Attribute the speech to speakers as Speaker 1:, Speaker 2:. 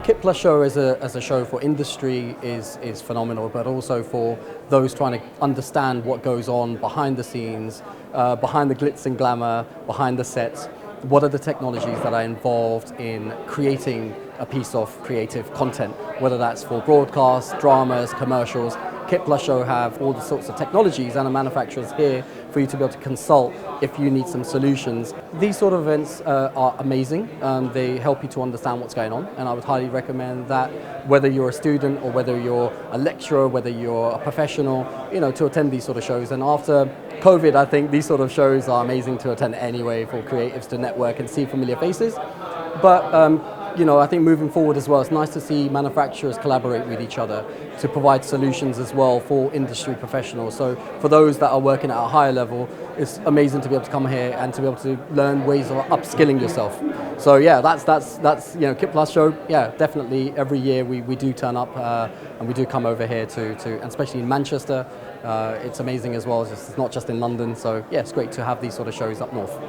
Speaker 1: KitPlus Show as a show for industry is phenomenal, but also for those trying to understand what goes on behind the scenes, behind the glitz and glamour, behind the sets. What are the technologies that are involved in creating a piece of creative content, whether that's for broadcasts, dramas, commercials. KitPlus Show have all the sorts of technologies and the manufacturers here for you to be able to consult if you need some solutions. These sort of events are amazing. They help you to understand what's going on, and I would highly recommend that whether you're a student or whether you're a lecturer, whether you're a professional, to attend these sort of shows. And after COVID, I think these sort of shows are amazing to attend anyway for creatives to network and see familiar faces. But I think moving forward as well, it's nice to see manufacturers collaborate with each other to provide solutions as well for industry professionals. So for those that are working at a higher level, it's amazing to be able to come here and to be able to learn ways of upskilling yourself. So yeah, that's KitPlus Show. Yeah, definitely every year we do turn up and we do come over here and especially in Manchester. It's amazing as well. It's not just in London. So yeah, it's great to have these sort of shows up north.